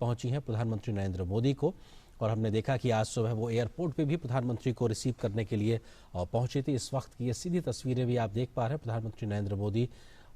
पहुंची हैं प्रधानमंत्री नरेंद्र मोदी को। और हमने देखा कि आज सुबह वो एयरपोर्ट पे भी प्रधानमंत्री को रिसीव करने के लिए पहुंचे थे। इस वक्त की ये सीधी तस्वीरें भी आप देख पा रहे हैं, प्रधानमंत्री नरेंद्र मोदी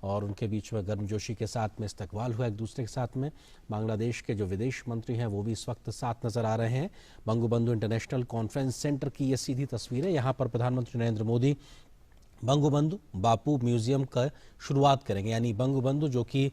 और उनके बीच में गर्मजोशी के साथ में इस्तकबाल हुआ एक दूसरे के साथ में। बांग्लादेश के जो विदेश मंत्री हैं वो भी इस वक्त साथ नजर आ रहे हैं। बंगबंधु इंटरनेशनल कॉन्फ्रेंस सेंटर की ये सीधी तस्वीर है। यहाँ पर प्रधानमंत्री नरेंद्र मोदी बंगबंधु बापू म्यूजियम का शुरुआत करेंगे, यानी बंगबंधु जो कि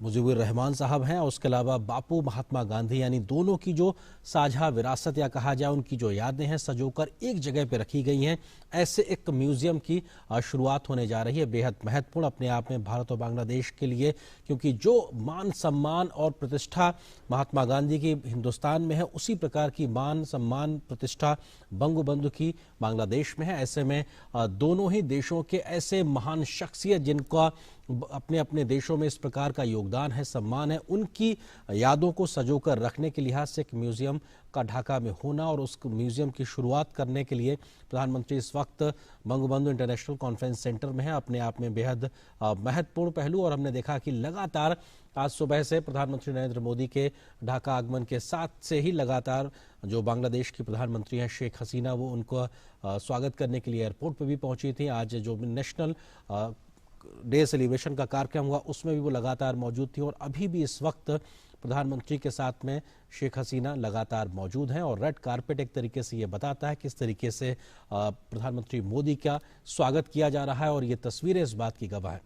मुजीबुर रहमान साहब हैं, और उसके अलावा बापू महात्मा गांधी, यानी दोनों की जो साझा विरासत या कहा जाए उनकी जो यादें हैं सजोकर एक जगह पे रखी गई हैं। ऐसे एक म्यूजियम की शुरुआत होने जा रही है, बेहद महत्वपूर्ण अपने आप में भारत और बांग्लादेश के लिए, क्योंकि जो मान सम्मान और प्रतिष्ठा महात्मा गांधी की हिंदुस्तान में है, उसी प्रकार की मान सम्मान प्रतिष्ठा बंगबंधु की बांग्लादेश में है। ऐसे में दोनों ही देशों के ऐसे महान शख्सियत जिनका अपने अपने देशों में इस प्रकार का योगदान है, सम्मान है, उनकी यादों को सजोकर रखने के लिहाज से एक म्यूजियम का ढाका में होना और उस म्यूजियम की शुरुआत करने के लिए प्रधानमंत्री इस वक्त बंगबंधु इंटरनेशनल कॉन्फ्रेंस सेंटर में है, अपने आप में बेहद महत्वपूर्ण पहलू। और हमने देखा कि लगातार आज सुबह से प्रधानमंत्री नरेंद्र मोदी के ढाका आगमन के साथ से ही लगातार जो बांग्लादेश की प्रधानमंत्री हैं शेख हसीना, वो उनको स्वागत करने के लिए एयरपोर्ट पर भी पहुंची थी। आज जो नेशनल डे सेलिब्रेशन का कार्यक्रम हुआ उसमें भी वो लगातार मौजूद थी, और अभी भी इस वक्त प्रधानमंत्री के साथ में शेख हसीना लगातार मौजूद हैं। और रेड कारपेट एक तरीके से ये बताता है किस तरीके से प्रधानमंत्री मोदी का स्वागत किया जा रहा है, और ये तस्वीरें इस बात की गवाह है।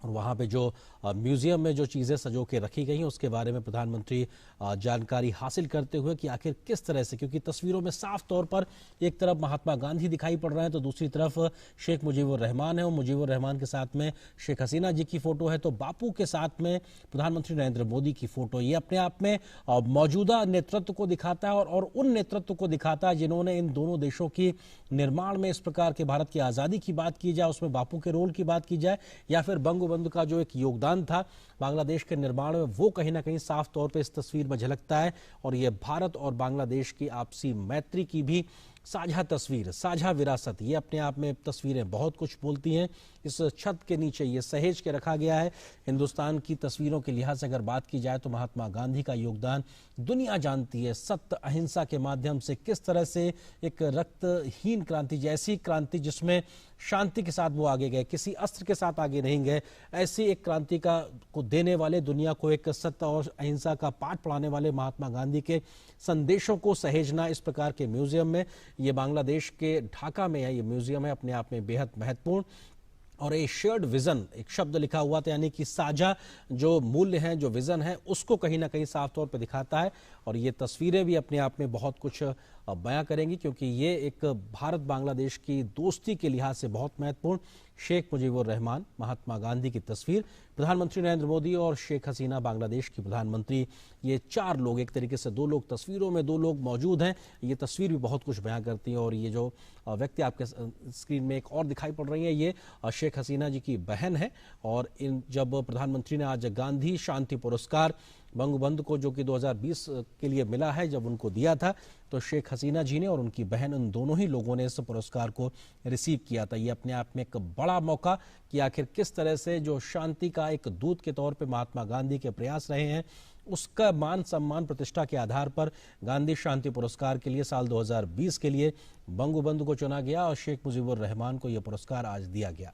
और वहाँ पे जो म्यूजियम में जो चीज़ें सजो के रखी गई हैं उसके बारे में प्रधानमंत्री जानकारी हासिल करते हुए कि आखिर किस तरह से, क्योंकि तस्वीरों में साफ तौर पर एक तरफ महात्मा गांधी दिखाई पड़ रहे हैं तो दूसरी तरफ शेख मुजीबुर रहमान है, और मुजीबुर रहमान के साथ में शेख हसीना जी की फ़ोटो है, तो बापू के साथ में प्रधानमंत्री नरेंद्र मोदी की फ़ोटो। ये अपने आप में मौजूदा नेतृत्व को दिखाता है और उन नेतृत्व को दिखाता है जिन्होंने इन दोनों देशों की निर्माण में इस प्रकार के भारत की आज़ादी की बात की जाए, उसमें बापू के रोल की बात की जाए, या फिर बंगबंधु का जो एक योगदान था बांग्लादेश के निर्माण में, वो कहीं ना कहीं साफ तौर पे इस तस्वीर में झलकता है। और ये भारत और बांग्लादेश की आपसी मैत्री की भी साझा तस्वीर, साझा विरासत, ये अपने आप में तस्वीरें बहुत कुछ बोलती हैं। इस छत के नीचे ये सहेज के रखा गया है। हिंदुस्तान की तस्वीरों के लिहाज से अगर बात की जाए तो महात्मा गांधी का योगदान दुनिया जानती है। सत्य अहिंसा के माध्यम से किस तरह से एक रक्तहीन क्रांति, जैसी क्रांति जिसमें शांति के साथ वो आगे गए, किसी अस्त्र के साथ आगे नहीं गए, ऐसी एक क्रांति को देने वाले, दुनिया को एक सत्य और अहिंसा का पाठ पढ़ाने वाले महात्मा गांधी के संदेशों को सहेजना इस प्रकार के म्यूजियम में, ये बांग्लादेश के ढाका में है, ये म्यूजियम है, अपने आप में बेहद महत्वपूर्ण। और ये शेयर्ड विजन एक शब्द लिखा हुआ था, यानी कि साझा जो मूल्य हैं, जो विजन है, उसको कहीं ना कहीं साफ तौर पे दिखाता है। और ये तस्वीरें भी अपने आप में बहुत कुछ बयां करेंगी, क्योंकि ये एक भारत बांग्लादेश की दोस्ती के लिहाज से बहुत महत्वपूर्ण शेख मुजीबुर रहमान, महात्मा गांधी की तस्वीर, प्रधानमंत्री नरेंद्र मोदी और शेख हसीना बांग्लादेश की प्रधानमंत्री, ये चार लोग, एक तरीके से दो लोग तस्वीरों में, दो लोग मौजूद हैं। ये तस्वीर भी बहुत कुछ बयां करती है। और ये जो व्यक्ति आपके स्क्रीन में एक और दिखाई पड़ रही है, ये शेख हसीना जी की बहन है। और जब प्रधानमंत्री ने आज गांधी शांति पुरस्कार बंगबंधु को, जो कि 2020 के लिए मिला है, जब उनको दिया था, तो शेख हसीना जी ने और उनकी बहन, उन दोनों ही लोगों ने इस पुरस्कार को रिसीव किया था। ये अपने आप में एक बड़ा मौका कि आखिर किस तरह से जो शांति का एक दूत के तौर पे महात्मा गांधी के प्रयास रहे हैं, उसका मान सम्मान प्रतिष्ठा के आधार पर गांधी शांति पुरस्कार के लिए साल 2020 के लिए बंगबंधु को चुना गया और शेख मुजीबुर रहमान को यह पुरस्कार आज दिया गया।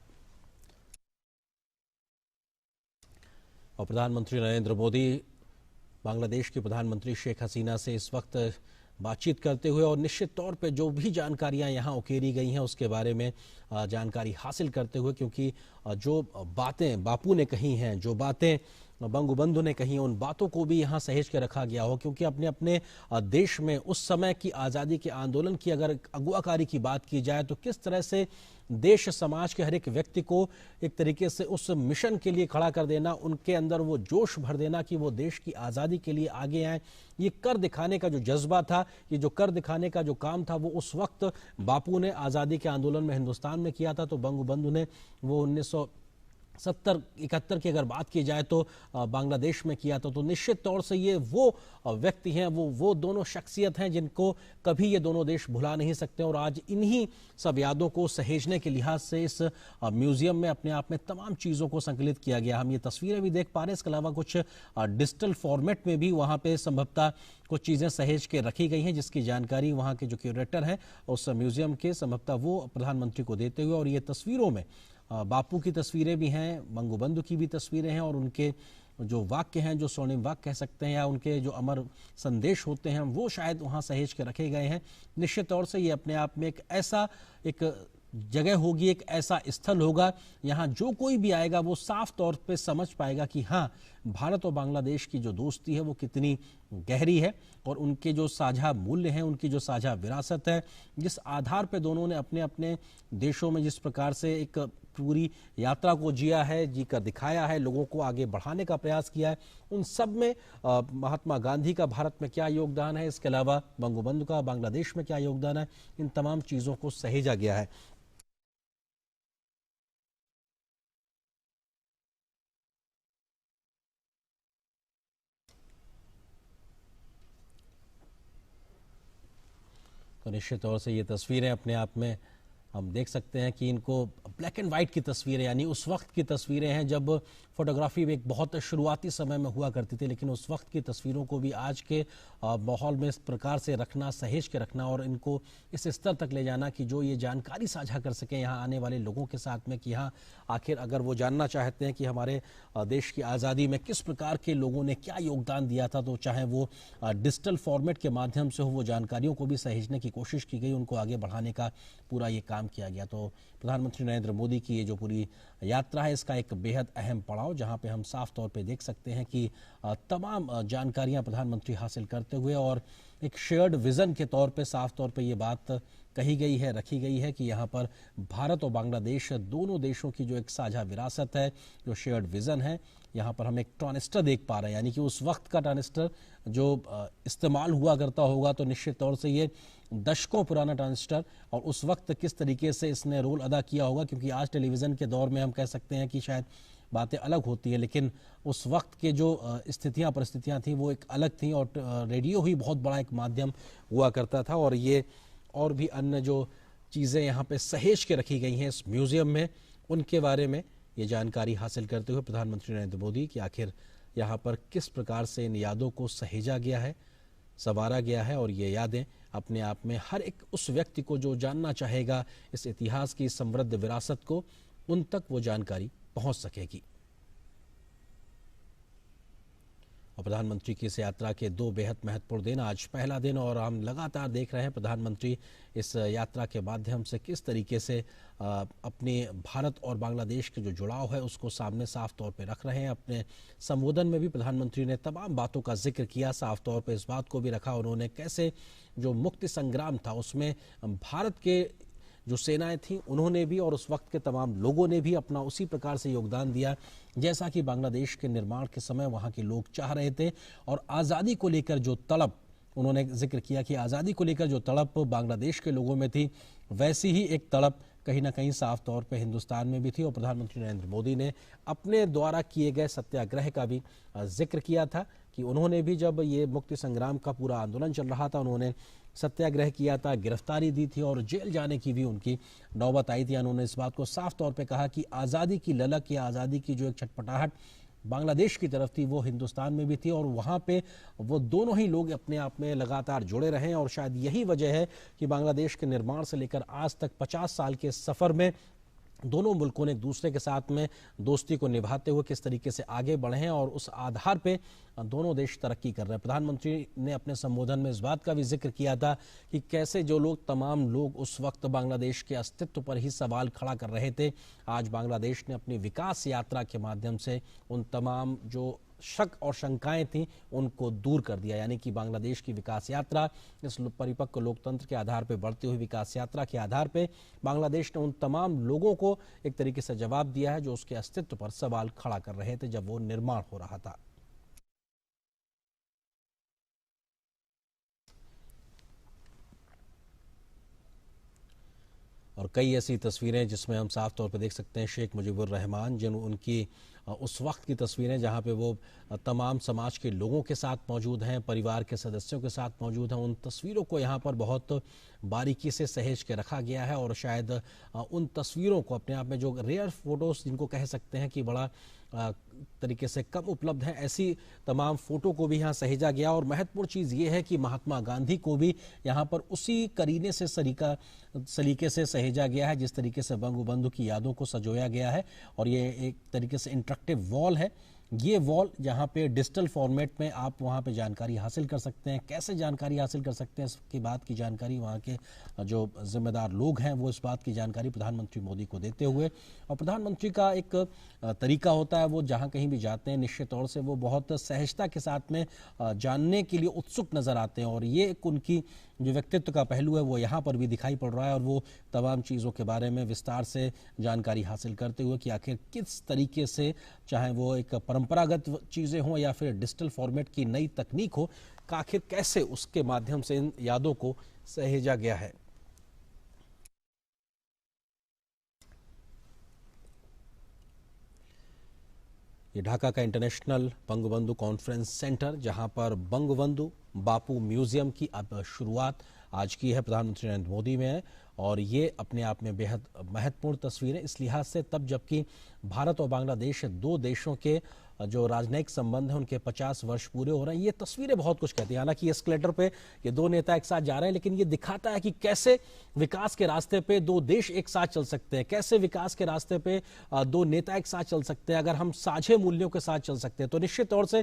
और प्रधानमंत्री नरेंद्र मोदी बांग्लादेश की प्रधानमंत्री शेख हसीना से इस वक्त बातचीत करते हुए, और निश्चित तौर पे जो भी जानकारियां यहाँ उकेरी गई हैं उसके बारे में जानकारी हासिल करते हुए, क्योंकि जो बातें बापू ने कही हैं, जो बातें बंगबंधु ने कही, उन बातों को भी यहाँ सहेज के रखा गया हो, क्योंकि अपने अपने देश में उस समय की आज़ादी के आंदोलन की अगर अगुवाकारी की बात की जाए तो किस तरह से देश समाज के हर एक व्यक्ति को एक तरीके से उस मिशन के लिए खड़ा कर देना, उनके अंदर वो जोश भर देना कि वो देश की आज़ादी के लिए आगे आए, ये कर दिखाने का जो जज्बा था, ये जो कर दिखाने का जो काम था, वो उस वक्त बापू ने आज़ादी के आंदोलन में हिंदुस्तान में किया था, तो बंगबंधु ने वो 71 की अगर बात की जाए तो बांग्लादेश में किया था। तो निश्चित तौर से ये वो व्यक्ति हैं, वो दोनों शख्सियत हैं जिनको कभी ये दोनों देश भुला नहीं सकते। और आज इन्हीं सब यादों को सहेजने के लिहाज से इस म्यूजियम में अपने आप में तमाम चीज़ों को संकलित किया गया। हम ये तस्वीरें भी देख पा रहे हैं, इसके अलावा कुछ डिजिटल फॉर्मेट में भी वहाँ पे संभवतः कुछ चीज़ें सहेज के रखी गई हैं, जिसकी जानकारी वहाँ के जो क्यूरेटर हैं उस म्यूजियम के संभवतः वो प्रधानमंत्री को देते हुए। और ये तस्वीरों में बापू की तस्वीरें भी हैं, बंगबंधु की भी तस्वीरें हैं, और उनके जो वाक्य हैं, जो स्वर्णिम वाक्य कह सकते हैं, या उनके जो अमर संदेश होते हैं, वो शायद वहाँ सहेज के रखे गए हैं। निश्चित तौर से ये अपने आप में एक जगह होगी, एक ऐसा स्थल होगा यहाँ जो कोई भी आएगा वो साफ तौर पे समझ पाएगा कि हाँ, भारत और बांग्लादेश की जो दोस्ती है वो कितनी गहरी है, और उनके जो साझा मूल्य हैं, उनकी जो साझा विरासत है, जिस आधार पे दोनों ने अपने अपने देशों में जिस प्रकार से एक पूरी यात्रा को जिया है, जी कर दिखाया है, लोगों को आगे बढ़ाने का प्रयास किया है, उन सब में महात्मा गांधी का भारत में क्या योगदान है, इसके अलावा बंगबंधु का बांग्लादेश में क्या योगदान है, इन तमाम चीज़ों को सहेजा गया है। तो निश्चित तौर से ये तस्वीरें अपने आप में हम देख सकते हैं कि इनको ब्लैक एंड वाइट की तस्वीरें, यानी उस वक्त की तस्वीरें हैं जब फोटोग्राफी एक बहुत शुरुआती समय में हुआ करती थी, लेकिन उस वक्त की तस्वीरों को भी आज के माहौल में इस प्रकार से रखना, सहेज के रखना, और इनको इस स्तर तक ले जाना कि जो ये जानकारी साझा कर सकें यहाँ आने वाले लोगों के साथ में, कि हाँ, आखिर अगर वो जानना चाहते हैं कि हमारे देश की आज़ादी में किस प्रकार के लोगों ने क्या योगदान दिया था, तो चाहे वो डिजिटल फॉर्मेट के माध्यम से हो, वो जानकारियों को भी सहेजने की कोशिश की गई, उनको आगे बढ़ाने का पूरा ये काम किया गया। तो प्रधानमंत्री नरेंद्र मोदी की ये जो पूरी यात्रा है, इसका एक बेहद अहम पड़ाव, जहां पे हम साफ तौर पे देख सकते हैं कि तमाम जानकारियां प्रधानमंत्री हासिल करते हुए, और एक शेयर्ड विजन के तौर पे साफ तौर पे ये बात कही गई है, रखी गई है कि यहाँ पर भारत और बांग्लादेश दोनों देशों की जो एक साझा विरासत है, जो शेयर्ड विजन है, यहाँ पर हम एक ट्रांजिस्टर देख पा रहे हैं, यानी कि उस वक्त का ट्रांजिस्टर जो इस्तेमाल हुआ करता होगा, तो निश्चित तौर से ये दशकों पुराना ट्रांजिस्टर, और उस वक्त किस तरीके से इसने रोल अदा किया होगा, क्योंकि आज टेलीविज़न के दौर में हम कह सकते हैं कि शायद बातें अलग होती हैं, लेकिन उस वक्त के जो स्थितियां परिस्थितियां थी वो एक अलग थी, और रेडियो ही बहुत बड़ा एक माध्यम हुआ करता था। और ये और भी अन्य जो चीज़ें यहाँ पे सहेज के रखी गई हैं इस म्यूज़ियम में, उनके बारे में ये जानकारी हासिल करते हुए प्रधानमंत्री नरेंद्र मोदी कि आखिर यहाँ पर किस प्रकार से इन यादों को सहेजा गया है, संवारा गया है, और ये यादें अपने आप में हर एक उस व्यक्ति को जो जानना चाहेगा इस इतिहास की समृद्ध विरासत को, उन तक वो जानकारी पहुंच सकेगी। और प्रधानमंत्री की इस यात्रा के दो बेहद महत्वपूर्ण दिन, आज पहला दिन, और हम लगातार देख रहे हैं प्रधानमंत्री इस यात्रा के माध्यम से किस तरीके से अपने भारत और बांग्लादेश के जो जुड़ाव है उसको सामने साफ तौर पे रख रहे हैं। अपने संबोधन में भी प्रधानमंत्री ने तमाम बातों का जिक्र किया, साफ तौर पे इस बात को भी रखा उन्होंने कैसे जो मुक्ति संग्राम था उसमें भारत के जो सेनाएं थीं उन्होंने भी, और उस वक्त के तमाम लोगों ने भी अपना उसी प्रकार से योगदान दिया जैसा कि बांग्लादेश के निर्माण के समय वहाँ के लोग चाह रहे थे। और आज़ादी को लेकर जो तड़प, उन्होंने जिक्र किया कि आज़ादी को लेकर जो तड़प बांग्लादेश के लोगों में थी, वैसी ही एक तड़प कहीं ना कहीं साफ तौर पे हिंदुस्तान में भी थी। और प्रधानमंत्री नरेंद्र मोदी ने अपने द्वारा किए गए सत्याग्रह का भी जिक्र किया था कि उन्होंने भी, जब ये मुक्ति संग्राम का पूरा आंदोलन चल रहा था, उन्होंने सत्याग्रह किया था, गिरफ्तारी दी थी, और जेल जाने की भी उनकी नौबत आई थी। उन्होंने इस बात को साफ तौर पे कहा कि आज़ादी की ललक या आज़ादी की जो एक छटपटाहट बांग्लादेश की तरफ थी वो हिंदुस्तान में भी थी, और वहाँ पे वो दोनों ही लोग अपने आप में लगातार जुड़े रहे। और शायद यही वजह है कि बांग्लादेश के निर्माण से लेकर आज तक 50 साल के सफ़र में दोनों मुल्कों ने एक दूसरे के साथ में दोस्ती को निभाते हुए किस तरीके से आगे बढ़े हैं, और उस आधार पे दोनों देश तरक्की कर रहे हैं। प्रधानमंत्री ने अपने संबोधन में इस बात का भी जिक्र किया था कि कैसे जो लोग, तमाम लोग उस वक्त बांग्लादेश के अस्तित्व पर ही सवाल खड़ा कर रहे थे, आज बांग्लादेश ने अपनी विकास यात्रा के माध्यम से उन तमाम जो शक और शंकाएं थीं उनको दूर कर दिया। यानी कि बांग्लादेश की विकास यात्रा, इस परिपक्व लोकतंत्र के आधार पर बढ़ती हुई विकास यात्रा के आधार पर बांग्लादेश ने उन तमाम लोगों को एक तरीके से जवाब दिया है जो उसके अस्तित्व पर सवाल खड़ा कर रहे थे जब वो निर्माण हो रहा था। और कई ऐसी तस्वीरें जिसमें हम साफ तौर पर देख सकते हैं शेख मुजीबुर रहमान, जिन उनकी उस वक्त की तस्वीरें जहां पे वो तमाम समाज के लोगों के साथ मौजूद हैं, परिवार के सदस्यों के साथ मौजूद हैं। उन तस्वीरों को यहाँ पर बहुत बारीकी से सहेज के रखा गया है और शायद उन तस्वीरों को अपने आप में, जो रेयर फोटोज जिनको कह सकते हैं कि बड़ा तरीके से कम उपलब्ध है, ऐसी तमाम फोटो को भी यहाँ सहेजा गया। और महत्वपूर्ण चीज़ ये है कि महात्मा गांधी को भी यहाँ पर उसी करीने से सलीके से सहेजा गया है जिस तरीके से बंगबंधु की यादों को सजोया गया है। और ये एक तरीके से इंटरेक्टिव वॉल है। ये वॉल जहाँ पे डिजिटल फॉर्मेट में आप वहाँ पे जानकारी हासिल कर सकते हैं। कैसे जानकारी हासिल कर सकते हैं इसकी बात की जानकारी वहाँ के जो जिम्मेदार लोग हैं वो इस बात की जानकारी प्रधानमंत्री मोदी को देते हुए, और प्रधानमंत्री का एक तरीका होता है, वो जहाँ कहीं भी जाते हैं निश्चित तौर से वो बहुत सहजता के साथ में जानने के लिए उत्सुक नजर आते हैं। और ये एक उनकी जो व्यक्तित्व का पहलू है वो यहाँ पर भी दिखाई पड़ रहा है। और वो तमाम चीज़ों के बारे में विस्तार से जानकारी हासिल करते हुए कि आखिर किस तरीके से, चाहे वो एक परंपरागत चीज़ें हों या फिर डिजिटल फॉर्मेट की नई तकनीक हो, आखिर कैसे उसके माध्यम से इन यादों को सहेजा गया है। ये ढाका का इंटरनेशनल बंगबंधु कॉन्फ्रेंस सेंटर, जहां पर बंगबंधु बापू म्यूजियम की अब शुरुआत आज की है प्रधानमंत्री नरेंद्र मोदी में है। और ये अपने आप में बेहद महत्वपूर्ण तस्वीरें इस लिहाज से, तब जबकि भारत और बांग्लादेश दो देशों के जो राजनयिक संबंध हैं उनके 50 वर्ष पूरे हो रहे हैं। ये तस्वीरें बहुत कुछ कहती हैं। हालांकि एस्केलेटर पे ये दो नेता एक साथ जा रहे हैं, लेकिन ये दिखाता है कि कैसे विकास के रास्ते पे दो देश एक साथ चल सकते हैं, कैसे विकास के रास्ते पे दो नेता एक साथ चल सकते हैं अगर हम साझे मूल्यों के साथ चल सकते हैं। तो निश्चित तौर से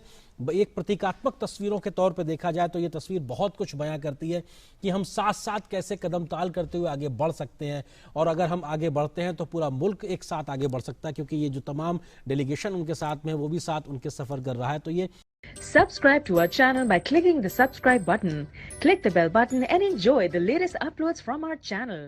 एक प्रतीकात्मक तस्वीरों के तौर पर देखा जाए तो ये तस्वीर बहुत कुछ बयां करती है कि हम साथ साथ कैसे कदम ताल करते हुए आगे बढ़ सकते हैं। और अगर हम आगे बढ़ते हैं तो पूरा मुल्क एक साथ आगे बढ़ सकता है, क्योंकि ये जो तमाम डेलीगेशन उनके साथ में वो भी साथ उनके सफर कर रहा है। तो ये Subscribe to our channel by clicking the subscribe button. Click the bell button and enjoy the latest uploads from our channel.